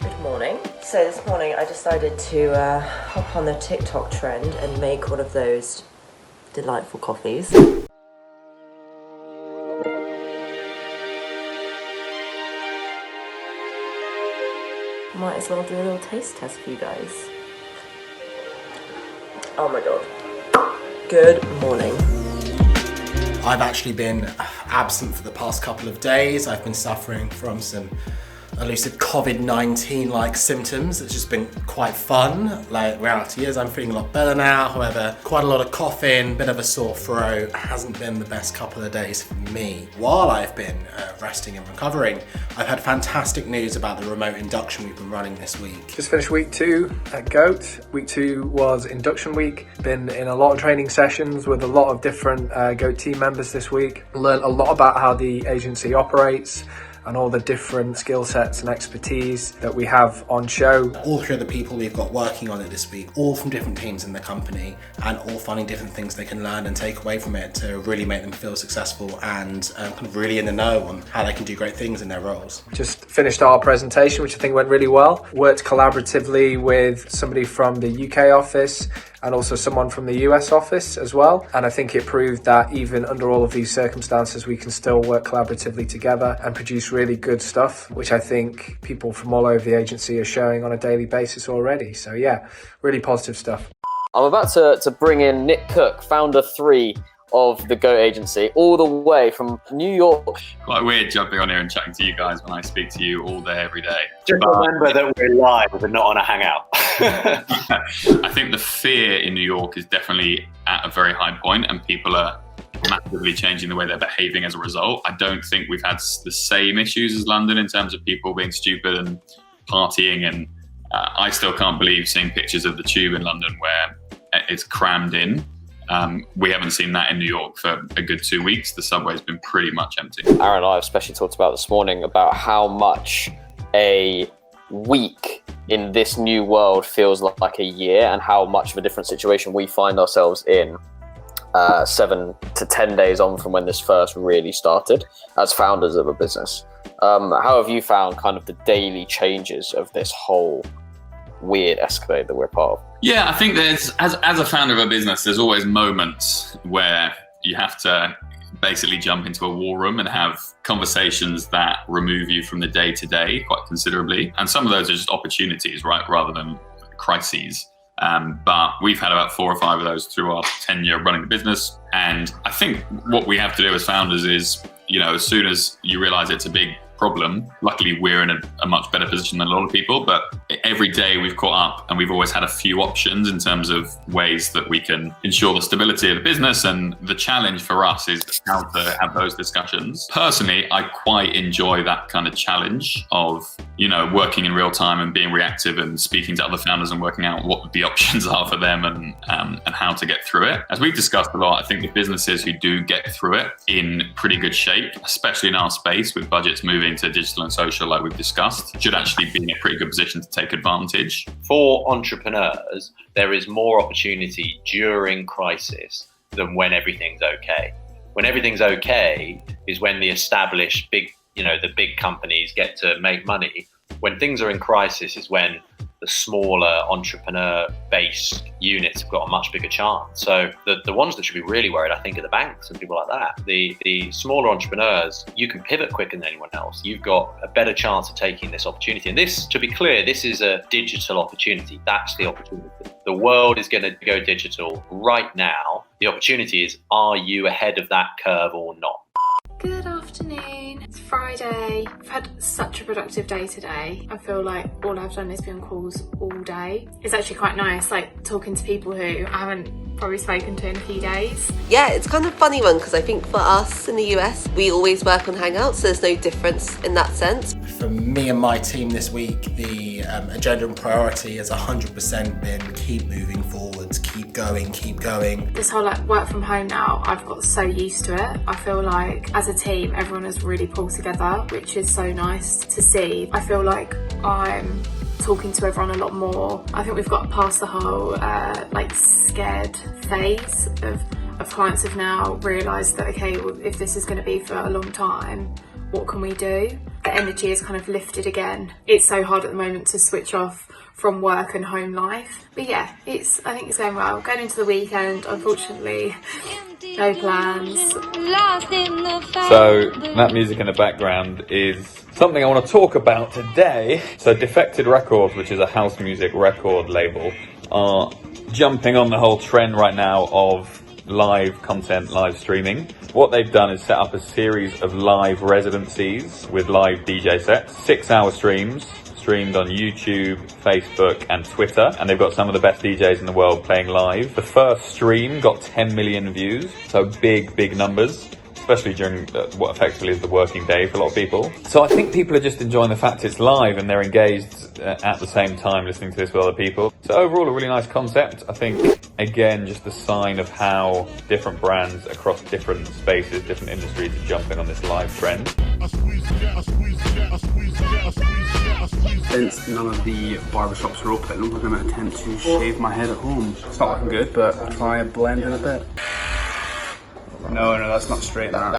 Good morning. So this morning I decided to hop on the TikTok trend and make one of those delightful coffees. Might as well do a little taste test for you guys. Oh my god. Good morning. I've actually been absent for the past couple of days. I've been suffering from some elusive COVID-19-like symptoms. It's just been quite fun. Like, reality is I'm feeling a lot better now. However, quite a lot of coughing, bit of a sore throat. It hasn't been the best couple of days for me. While I've been resting and recovering, I've had fantastic news about the remote induction we've been running this week. Just finished week 2 at Goat. Week 2 was induction week. Been in a lot of training sessions with a lot of different Goat team members this week. Learned a lot about how the agency operates and all the different skill sets and expertise that we have on show. All three of the people we've got working on it this week, all from different teams in the company, and all finding different things they can learn and take away from it to really make them feel successful and kind of really in the know on how they can do great things in their roles. Just finished our presentation, which I think went really well. Worked collaboratively with somebody from the UK office and also someone from the US office as well. And I think it proved that even under all of these circumstances, we can still work collaboratively together and produce really good stuff, which I think people from all over the agency are showing on a daily basis already. So yeah, really positive stuff. I'm about to bring in Nick Cook, founder 3 of the Goat agency, all the way from New York. Quite weird jumping on here and chatting to you guys when I speak to you all day, every day. Just remember that we're live and not on a hangout. I think the fear in New York is definitely at a very high point and people are massively changing the way they're behaving as a result. I don't think we've had the same issues as London in terms of people being stupid and partying, and I still can't believe seeing pictures of the tube in London where it's crammed in. We haven't seen that in New York for a good 2 weeks. The subway's been pretty much empty. Aaron and I have especially talked about this morning about how much a week in this new world feels like a year and how much of a different situation we find ourselves in 7 to 10 days on from when this first really started as founders of a business. How have you found kind of the daily changes of this whole weird escalade that we're part of? Yeah, I think there's, as a founder of a business, there's always moments where you have to basically jump into a war room and have conversations that remove you from the day-to-day quite considerably. And some of those are just opportunities, right, rather than crises. But we've had about 4 or 5 of those through our tenure running the business. And I think what we have to do as founders is, as soon as you realize it's a big problem, luckily we're in a much better position than a lot of people, but every day we've caught up and we've always had a few options in terms of ways that we can ensure the stability of the business. And the challenge for us is how to have those discussions. Personally, I quite enjoy that kind of challenge of, working in real time and being reactive and speaking to other founders and working out what the options are for them and how to get through it. As we've discussed a lot, I think the businesses who do get through it in pretty good shape, especially in our space with budgets moving to digital and social like we've discussed, should actually be in a pretty good position to take advantage. For entrepreneurs, there is more opportunity during crisis than when everything's okay. When everything's okay is when the established big companies get to make money. When things are in crisis is when the smaller entrepreneur-based units have got a much bigger chance. So the ones that should be really worried, I think, are the banks and people like that. The smaller entrepreneurs, you can pivot quicker than anyone else. You've got a better chance of taking this opportunity. And this, to be clear, this is a digital opportunity. That's the opportunity. The world is going to go digital right now. The opportunity is, are you ahead of that curve or not? Good afternoon. It's Friday. I've had such a productive day today. I feel like all I've done is be on calls all day. It's actually quite nice, like talking to people who I haven't probably spoken to in a few days. Yeah, it's kind of a funny one because I think for us in the US, we always work on Hangouts, so there's no difference in that sense. For me and my team this week, the agenda and priority has 100% been keep moving forwards, keep going. This whole work from home now, I've got so used to it. I feel like as a team, everyone has really pulled together, which is so nice to see. I feel like I'm talking to everyone a lot more. I think we've got past the whole scared phase of clients have now realised that, okay, well, if this is going to be for a long time, what can we do? the energy is kind of lifted again. It's so hard at the moment to switch off from work and home life. But yeah, I think it's going well. Going into the weekend, unfortunately, no plans. So that music in the background is something I want to talk about today. So Defected Records, which is a house music record label, are jumping on the whole trend right now of live content, live streaming. What they've done is set up a series of live residencies with live DJ sets, 6-hour streams, streamed on YouTube, Facebook and Twitter, and they've got some of the best DJs in the world playing live. The first stream got 10 million views, so big numbers, especially during what effectively is the working day for a lot of people. So I think people are just enjoying the fact it's live and they're engaged at the same time listening to this with other people. So overall a really nice concept. I think, again, just a sign of how different brands across different spaces, different industries are jumping on this live trend. Since none of the barbershops are open, we're going to attempt to shave my head at home. It's not looking good, but I'll try and blend in a bit. No, that's not straight. That.